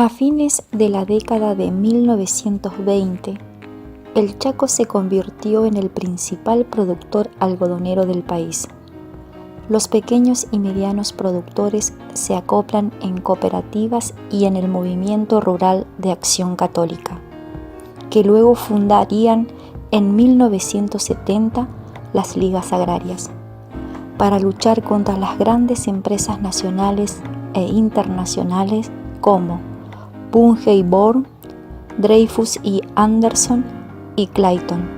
A fines de la década de 1920, el Chaco se convirtió en el principal productor algodonero del país. Los pequeños y medianos productores se acoplan en cooperativas y en el Movimiento Rural de Acción Católica, que luego fundarían en 1970 las ligas agrarias, para luchar contra las grandes empresas nacionales e internacionales como Bunge y Bohr, Dreyfus y Anderson y Clayton,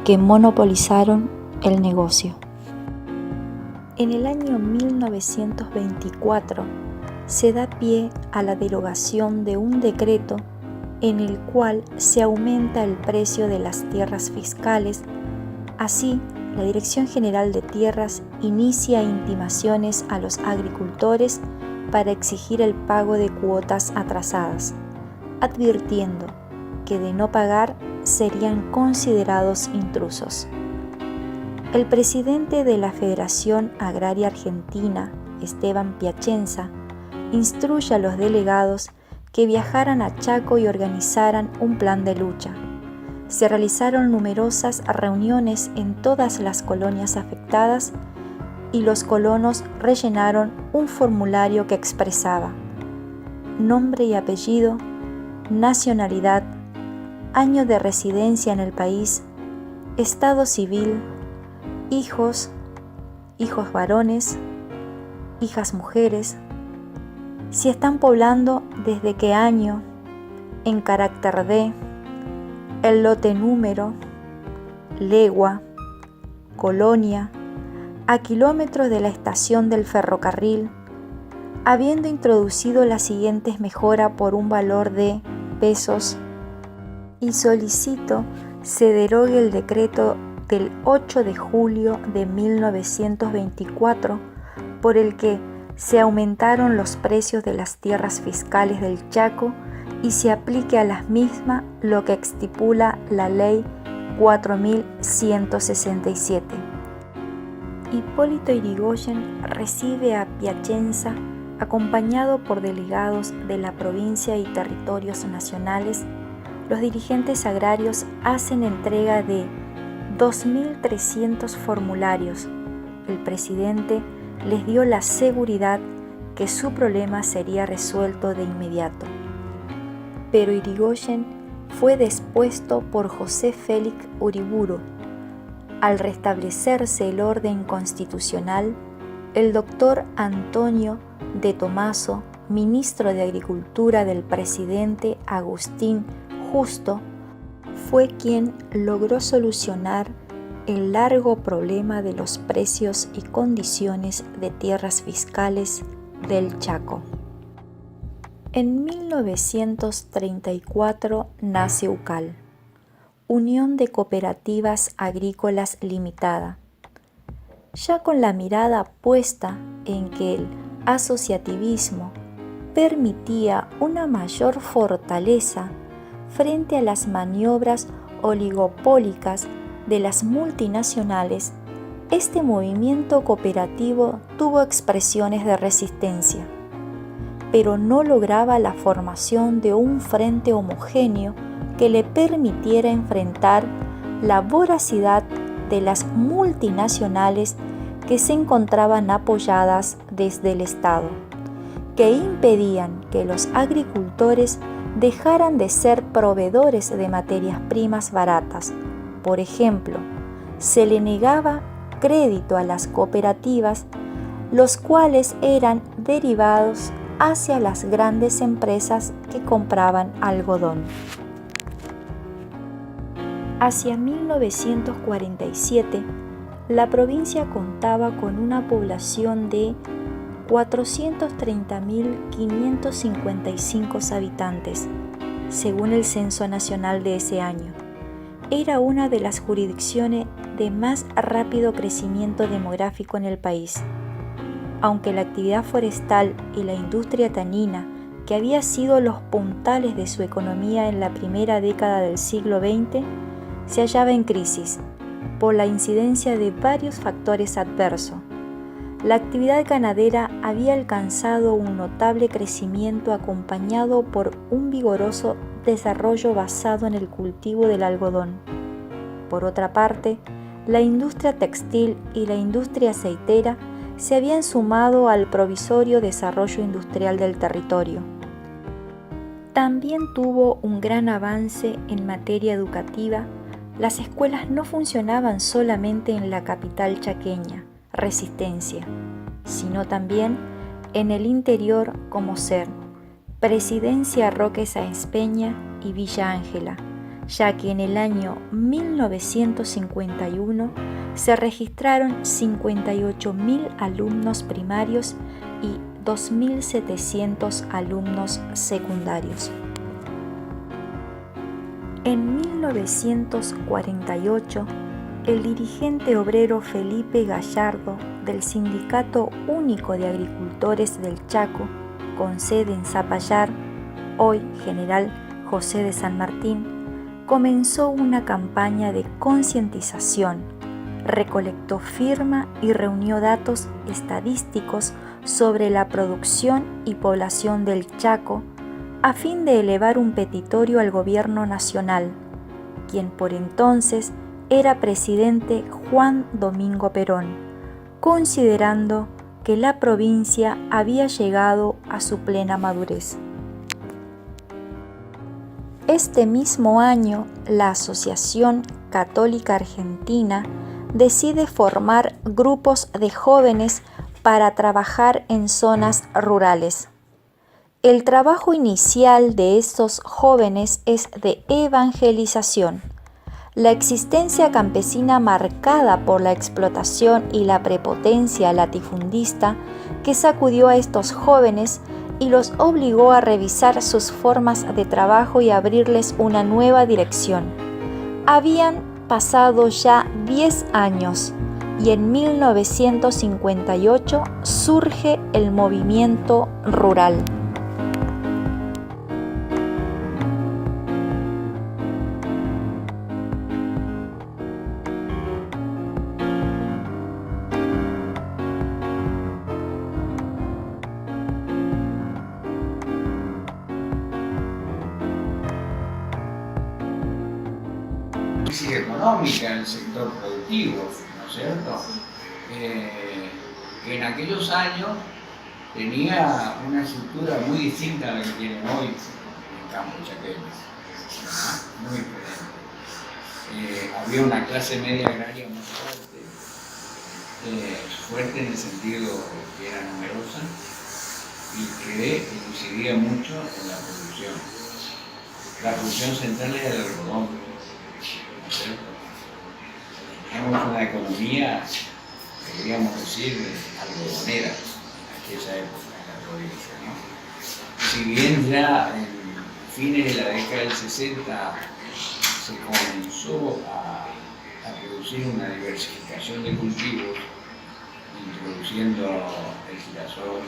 que monopolizaron el negocio. En el año 1924 se da pie a la derogación de un decreto en el cual se aumenta el precio de las tierras fiscales. Así, la Dirección General de Tierras inicia intimaciones a los agricultores para exigir el pago de cuotas atrasadas, advirtiendo que de no pagar serían considerados intrusos. El presidente de la Federación Agraria Argentina, Esteban Piacenza, instruye a los delegados que viajaran a Chaco y organizaran un plan de lucha. Se realizaron numerosas reuniones en todas las colonias afectadas y los colonos rellenaron un formulario que expresaba nombre y apellido, nacionalidad, año de residencia en el país, estado civil, hijos varones, hijas mujeres, si están poblando, desde qué año, en carácter de, el lote número, legua, colonia, a kilómetros de la estación del ferrocarril, habiendo introducido las siguientes mejoras por un valor de pesos, y solicito se derogue el decreto del 8 de julio de 1924 por el que se aumentaron los precios de las tierras fiscales del Chaco y se aplique a las mismas lo que estipula la Ley 4167. Hipólito Yrigoyen recibe a Piacenza acompañado por delegados de la provincia y territorios nacionales. Los dirigentes agrarios hacen entrega de 2.300 formularios. El presidente les dio la seguridad que su problema sería resuelto de inmediato. Pero Yrigoyen fue depuesto por José Félix Uriburu. Al restablecerse el orden constitucional, el doctor Antonio de Tomaso, ministro de Agricultura del presidente Agustín Justo, fue quien logró solucionar el largo problema de los precios y condiciones de tierras fiscales del Chaco. En 1934 nace UCAL, Unión de Cooperativas Agrícolas Limitada, ya con la mirada puesta en que el asociativismo permitía una mayor fortaleza frente a las maniobras oligopólicas de las multinacionales. Este movimiento cooperativo tuvo expresiones de resistencia, pero no lograba la formación de un frente homogéneo que le permitiera enfrentar la voracidad de las multinacionales que se encontraban apoyadas desde el Estado, que impedían que los agricultores dejaran de ser proveedores de materias primas baratas. Por ejemplo, se le negaba crédito a las cooperativas, los cuales eran derivados hacia las grandes empresas que compraban algodón. Hacia 1947, la provincia contaba con una población de 430.555 habitantes, según el Censo Nacional de ese año. Era una de las jurisdicciones de más rápido crecimiento demográfico en el país. Aunque la actividad forestal y la industria tanina, que había sido los puntales de su economía en la primera década del siglo XX, se hallaba en crisis por la incidencia de varios factores adversos. la actividad ganadera había alcanzado un notable crecimiento acompañado por un vigoroso desarrollo basado en el cultivo del algodón. Por otra parte, la industria textil y la industria aceitera se habían sumado al provisorio desarrollo industrial del territorio. También tuvo un gran avance en materia educativa. Las escuelas no funcionaban solamente en la capital chaqueña, Resistencia, sino también en el interior como ser Presidencia Roque Sáenz Peña y Villa Ángela, ya que en el año 1951 se registraron 58.000 alumnos primarios y 2.700 alumnos secundarios. En 1948, el dirigente obrero Felipe Gallardo del Sindicato Único de Agricultores del Chaco, con sede en Zapallar, hoy General José de San Martín, comenzó una campaña de concientización, recolectó firma y reunió datos estadísticos sobre la producción y población del Chaco a fin de elevar un petitorio al gobierno nacional, quien por entonces era presidente Juan Domingo Perón, considerando que la provincia había llegado a su plena madurez. Este mismo año, la Asociación Católica Argentina decide formar grupos de jóvenes para trabajar en zonas rurales. El trabajo inicial de estos jóvenes es de evangelización. La existencia campesina marcada por la explotación y la prepotencia latifundista que sacudió a estos jóvenes y los obligó a revisar sus formas de trabajo y abrirles una nueva dirección. Habían pasado ya 10 años y en 1958 surge el movimiento rural. Crisis económica en el sector productivo, ¿no es cierto? Que en aquellos años tenía una estructura muy distinta a la que tienen hoy en el campo chaqueño, muy diferente. Había una clase media agraria muy fuerte en el sentido que era numerosa y que incidía mucho en la producción. La producción central era el algodón. Tenemos una economía, podríamos decir, algodonera en aquella época en la provincia, ¿no? Si bien ya en fines de la década del 60 se comenzó a producir una diversificación de cultivos, introduciendo el girasol,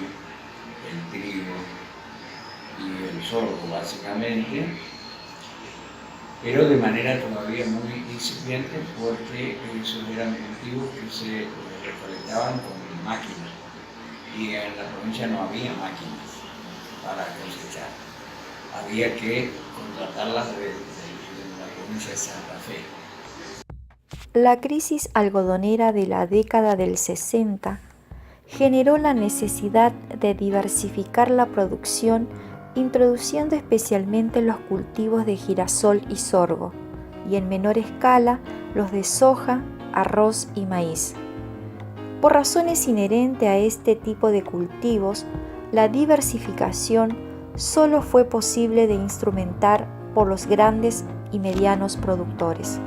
el trigo y el sorgo básicamente, pero de manera todavía muy incipiente porque esos eran cultivos que se recolectaban con máquinas y en la provincia no había máquinas para cosechar, había que contratarlas de la provincia de Santa Fe. La crisis algodonera de la década del 60 generó la necesidad de diversificar la producción, introduciendo especialmente los cultivos de girasol y sorgo, y en menor escala los de soja, arroz y maíz. Por razones inherentes a este tipo de cultivos, la diversificación solo fue posible de instrumentar por los grandes y medianos productores.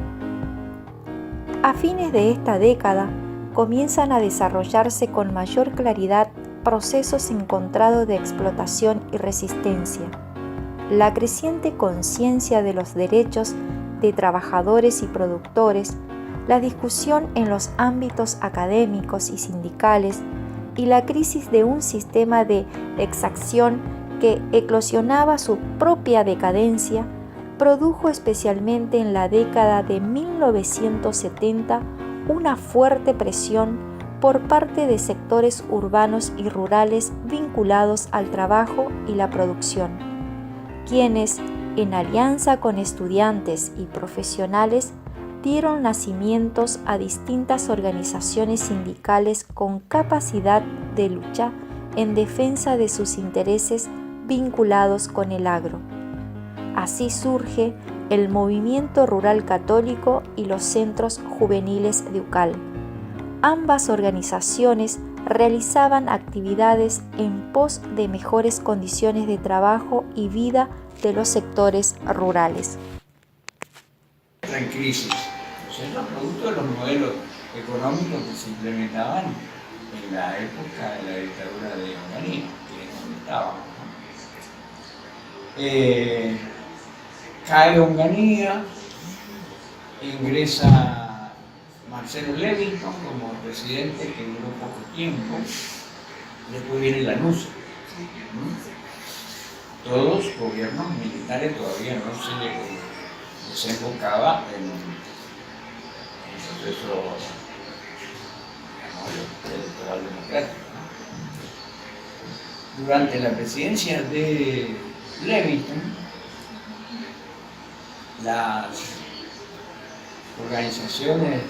A fines de esta década, comienzan a desarrollarse con mayor claridad procesos encontrados de explotación y resistencia. La creciente conciencia de los derechos de trabajadores y productores, la discusión en los ámbitos académicos y sindicales y la crisis de un sistema de exacción que eclosionaba su propia decadencia, produjo especialmente en la década de 1970 una fuerte presión por parte de sectores urbanos y rurales vinculados al trabajo y la producción, quienes, en alianza con estudiantes y profesionales, dieron nacimientos a distintas organizaciones sindicales con capacidad de lucha en defensa de sus intereses vinculados con el agro. Así surge el Movimiento Rural Católico y los Centros Juveniles de UCAL. Ambas organizaciones realizaban actividades en pos de mejores condiciones de trabajo y vida de los sectores rurales. En crisis, ¿cierto? Producto de los modelos económicos que se implementaban en la época de la dictadura de Onganía, que es donde estábamos, ¿no? Cae Onganía, ingresa Marcelo Levington como presidente, que duró poco tiempo, después viene Lanusse. Todos gobiernos militares, todavía no se desembocaba en el proceso, electoral democrático, ¿no? Durante la presidencia de Levington, las organizaciones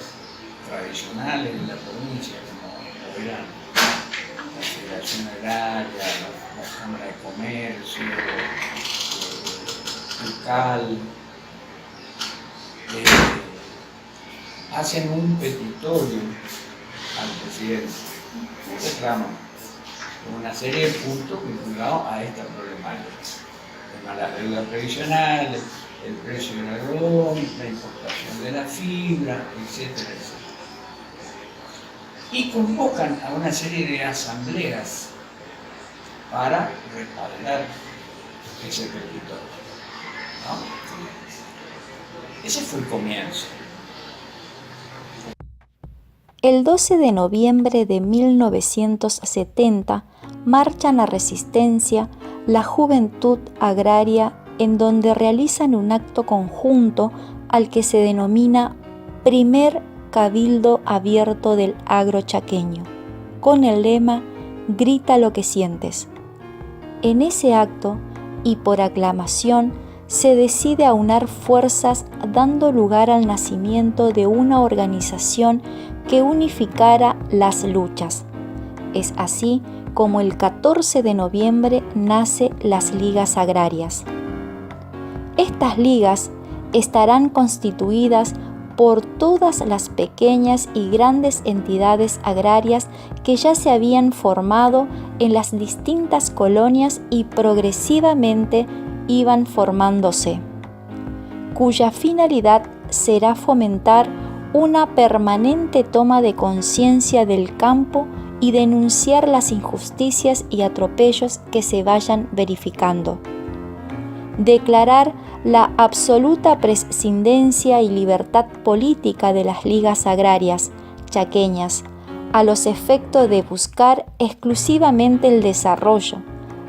tradicionales de la provincia, como eran la Federación Agraria, la Cámara de Comercio, UCAL, hacen un petitorio al presidente, reclaman una serie de puntos vinculados a esta problemática, las deudas previsionales, el precio del algodón, la importación de la fibra, etcétera, etcétera. Y convocan a una serie de asambleas para respaldar ese petitorio, ¿no? Ese fue el comienzo. El 12 de noviembre de 1970 marchan a Resistencia la Juventud Agraria, en donde realizan un acto conjunto al que se denomina Primer Cabildo Abierto del Agro Chaqueño, con el lema Grita lo que sientes. En ese acto, y por aclamación, se decide aunar fuerzas, dando lugar al nacimiento de una organización que unificara las luchas. Es así como el 14 de noviembre nace las Ligas Agrarias. Estas ligas estarán constituidas por todas las pequeñas y grandes entidades agrarias que ya se habían formado en las distintas colonias y progresivamente iban formándose, cuya finalidad será fomentar una permanente toma de conciencia del campo y denunciar las injusticias y atropellos que se vayan verificando. Declarar la absoluta prescindencia y libertad política de las ligas agrarias chaqueñas, a los efectos de buscar exclusivamente el desarrollo,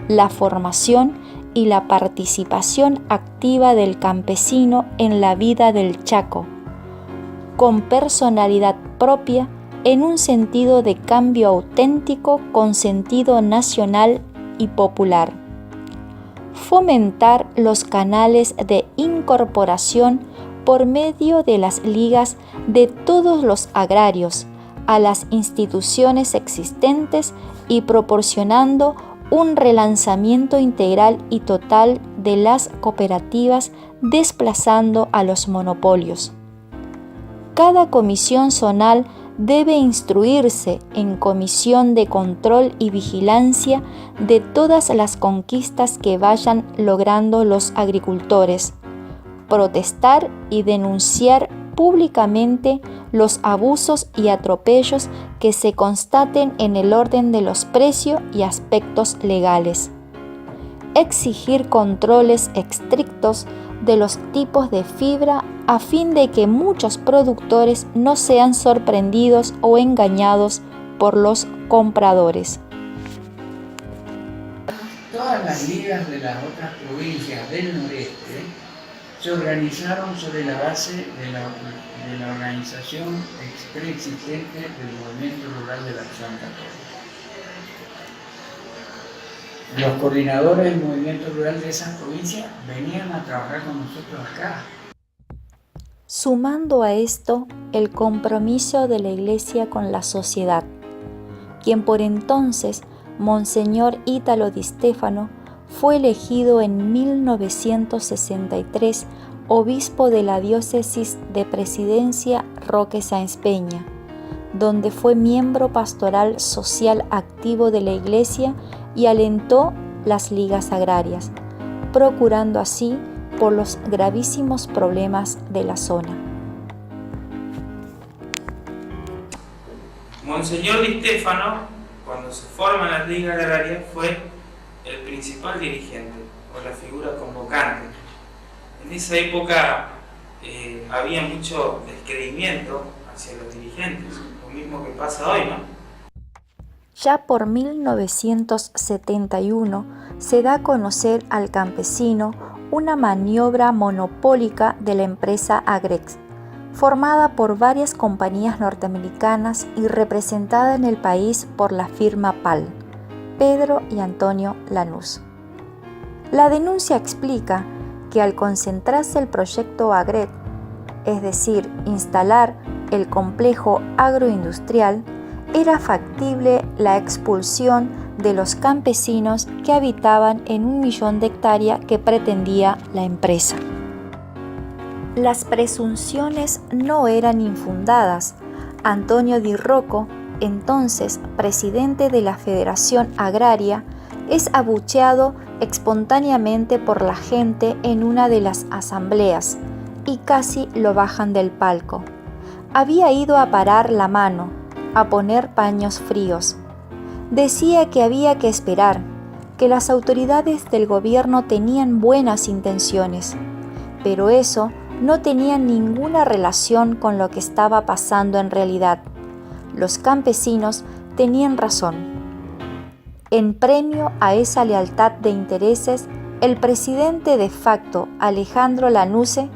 la formación y la participación activa del campesino en la vida del Chaco, con personalidad propia en un sentido de cambio auténtico con sentido nacional y popular. Fomentar los canales de incorporación por medio de las ligas de todos los agrarios a las instituciones existentes y proporcionando un relanzamiento integral y total de las cooperativas, desplazando a los monopolios. Cada comisión zonal debe instruirse en comisión de control y vigilancia de todas las conquistas que vayan logrando los agricultores, protestar y denunciar públicamente los abusos y atropellos que se constaten en el orden de los precios y aspectos legales. Exigir controles estrictos de los tipos de fibra a fin de que muchos productores no sean sorprendidos o engañados por los compradores. Todas las ligas de las otras provincias del noreste se organizaron sobre la base de la organización preexistente del movimiento rural de la Acción Católica. Los coordinadores del movimiento rural de esa provincia venían a trabajar con nosotros acá. Sumando a esto el compromiso de la Iglesia con la sociedad, quien por entonces, Monseñor Ítalo Di Stefano, fue elegido en 1963 obispo de la diócesis de Presidencia Roque Sáenz Peña, donde fue miembro pastoral social activo de la Iglesia y alentó las ligas agrarias, procurando así por los gravísimos problemas de la zona. Monseñor Di Stefano, cuando se forman las ligas agrarias, fue el principal dirigente o la figura convocante. En esa época había mucho descreimiento hacia los dirigentes, lo mismo que pasa hoy, ¿no? Ya por 1971 se da a conocer al campesino una maniobra monopólica de la empresa Agrex, formada por varias compañías norteamericanas y representada en el país por la firma PAL, Pedro y Antonio Lanús. La denuncia explica que al concentrarse el proyecto Agrex, es decir, instalar el complejo agroindustrial, era factible la expulsión de los campesinos que habitaban en 1 millón de hectáreas que pretendía la empresa. Las presunciones no eran infundadas. Antonio Di Rocco, entonces presidente de la Federación Agraria, es abucheado espontáneamente por la gente en una de las asambleas y casi lo bajan del palco. Había ido a parar la mano, a poner paños fríos. Decía que había que esperar, que las autoridades del gobierno tenían buenas intenciones, pero eso no tenía ninguna relación con lo que estaba pasando en realidad. Los campesinos tenían razón. En premio a esa lealtad de intereses, el presidente de facto, Alejandro Lanusse,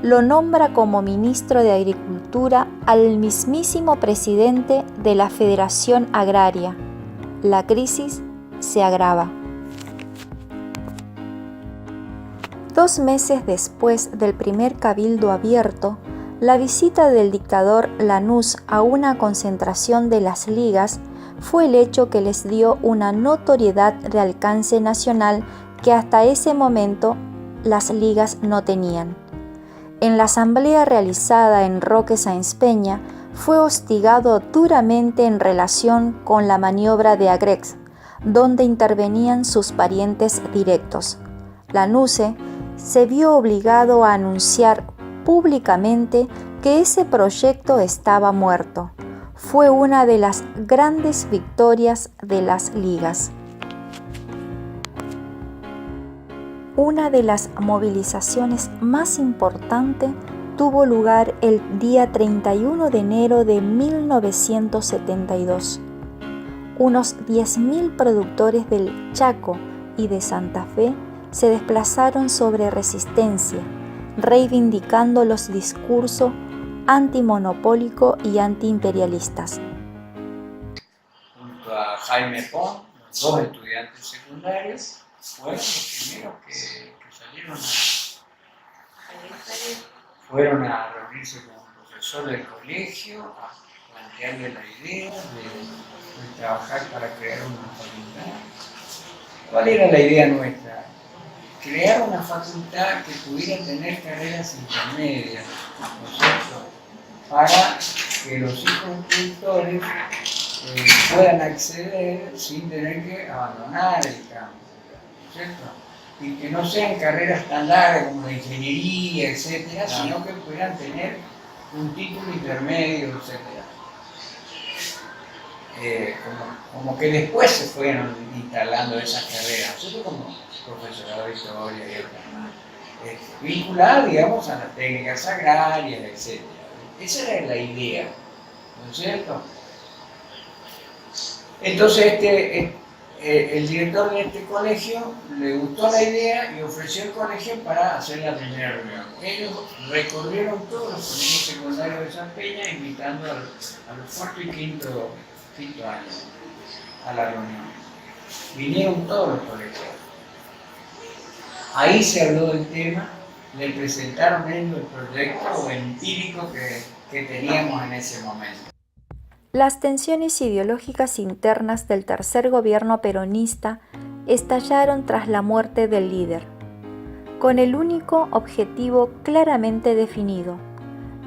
lo nombra como ministro de Agricultura al mismísimo presidente de la Federación Agraria. La crisis se agrava. 2 meses después del primer cabildo abierto, la visita del dictador Lanús a una concentración de las ligas fue el hecho que les dio una notoriedad de alcance nacional que hasta ese momento las ligas no tenían. En la asamblea realizada en Roque Sáenz Peña, fue hostigado duramente en relación con la maniobra de Agrex, donde intervenían sus parientes directos. Lanusse se vio obligado a anunciar públicamente que ese proyecto estaba muerto. Fue una de las grandes victorias de las ligas. Una de las movilizaciones más importantes tuvo lugar el día 31 de enero de 1972. Unos 10.000 productores del Chaco y de Santa Fe se desplazaron sobre Resistencia, reivindicando los discursos antimonopólico y antiimperialistas. Junto a Jaime Pons, los 2 estudiantes secundarios, fueron los primeros que fueron a reunirse con un profesor del colegio, a plantearle la idea de trabajar para crear una facultad. ¿Cuál era la idea nuestra? Crear una facultad que pudiera tener carreras intermedias, ¿no es cierto?, para que los hijos productores puedan acceder sin tener que abandonar el campo, ¿no es cierto?, y que no sean carreras tan largas como la ingeniería, etcétera, sino que puedan tener un título intermedio, etcétera. Como que después se fueron instalando esas carreras, nosotros como profesorado de historia y otras más, vinculadas, digamos, a las técnicas agrarias, etcétera. Esa era la idea, ¿no es cierto? Entonces el director de este colegio le gustó la idea y ofreció el colegio para hacer la primera reunión. Ellos recorrieron todos los colegios secundarios de San Peña invitando a los cuarto y quinto años a la reunión. Vinieron todos los colegios. Ahí se habló del tema, le presentaron ellos el proyecto empírico que teníamos en ese momento. Las tensiones ideológicas internas del tercer gobierno peronista estallaron tras la muerte del líder, con el único objetivo claramente definido: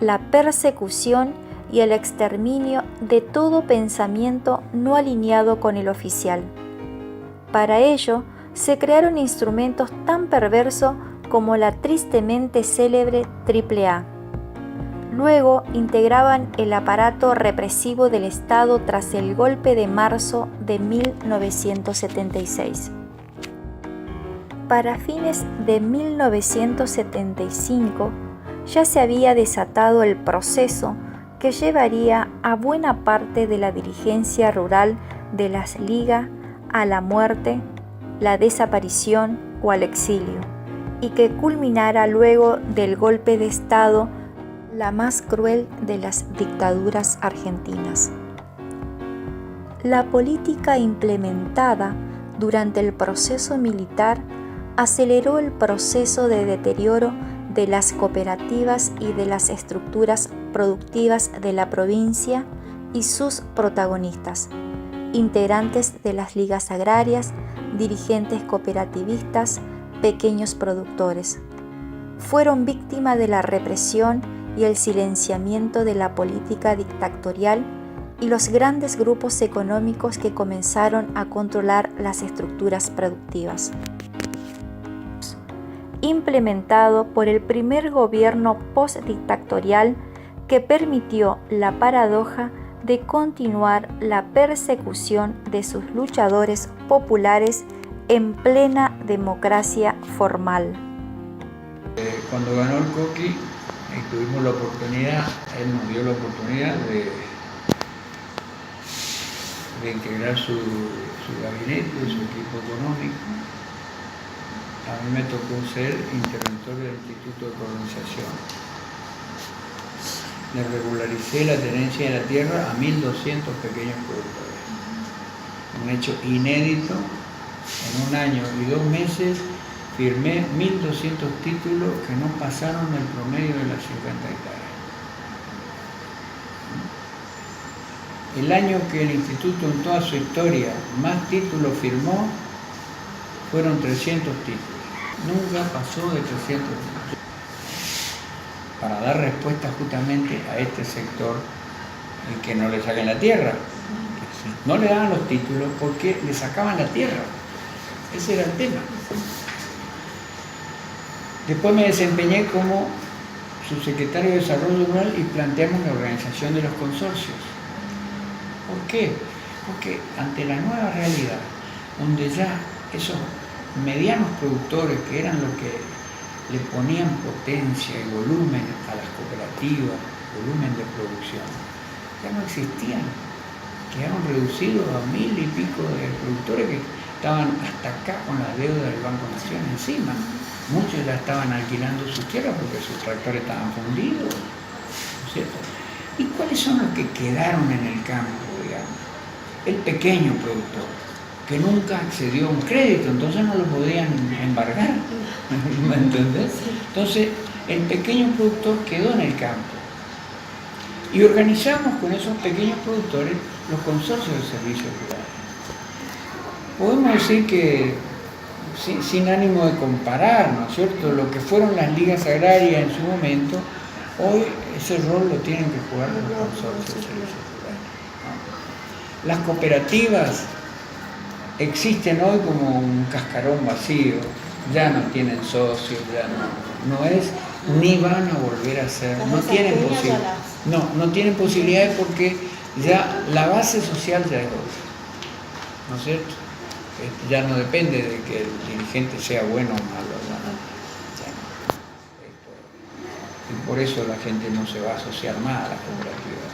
la persecución y el exterminio de todo pensamiento no alineado con el oficial. Para ello, se crearon instrumentos tan perversos como la tristemente célebre AAA. Luego integraban el aparato represivo del Estado tras el golpe de marzo de 1976. Para fines de 1975 ya se había desatado el proceso que llevaría a buena parte de la dirigencia rural de las ligas a la muerte, la desaparición o al exilio, y que culminara luego del golpe de Estado, la más cruel de las dictaduras argentinas. La política implementada durante el proceso militar aceleró el proceso de deterioro de las cooperativas y de las estructuras productivas de la provincia y sus protagonistas, integrantes de las ligas agrarias, dirigentes cooperativistas, pequeños productores. Fueron víctimas de la represión y el silenciamiento de la política dictatorial y los grandes grupos económicos que comenzaron a controlar las estructuras productivas. Implementado por el primer gobierno postdictatorial que permitió la paradoja de continuar la persecución de sus luchadores populares en plena democracia formal. Cuando ganó el Coqui, tuvimos la oportunidad, él nos dio la oportunidad de integrar su gabinete, su equipo económico. A mí me tocó ser interventor del Instituto de Colonización. Le regularicé la tenencia de la tierra a 1.200 pequeños productores. Un hecho inédito. En un año y 2 meses firmé 1.200 títulos que no pasaron el promedio de las 50 hectáreas. El año que el instituto en toda su historia más títulos firmó fueron 300 títulos. Nunca pasó de 300 títulos. Para dar respuesta justamente a este sector en que no le saquen la tierra. No le daban los títulos porque le sacaban la tierra. Ese era el tema. Después me desempeñé como subsecretario de Desarrollo Rural y planteamos la organización de los consorcios. ¿Por qué? Porque ante la nueva realidad, donde ya esos medianos productores que eran los que le ponían potencia y volumen a las cooperativas, volumen de producción, ya no existían. Quedaron reducidos a 1.000 y pico de productores que estaban hasta acá con la deuda del Banco Nación encima. Muchos ya estaban alquilando sus tierras porque sus tractores estaban fundidos, ¿no es cierto? ¿Y cuáles son los que quedaron en el campo, digamos? El pequeño productor, que nunca accedió a un crédito, entonces no lo podían embargar, ¿me entendés? Entonces, el pequeño productor quedó en el campo. Y organizamos con esos pequeños productores los consorcios de servicios rurales. Podemos decir que, sin ánimo de comparar, ¿no es cierto?, lo que fueron las ligas agrarias en su momento, hoy ese rol lo tienen que jugar los consorcios de servicios rurales, ¿no? Las cooperativas existen hoy como un cascarón vacío, ya no tienen socios, ya no es, ni van a volver a ser, no tienen posibilidades porque ya la base social ya es otra, ¿no es cierto? Ya no depende de que el dirigente sea bueno o malo, y por eso la gente no se va a asociar más a las cooperativas.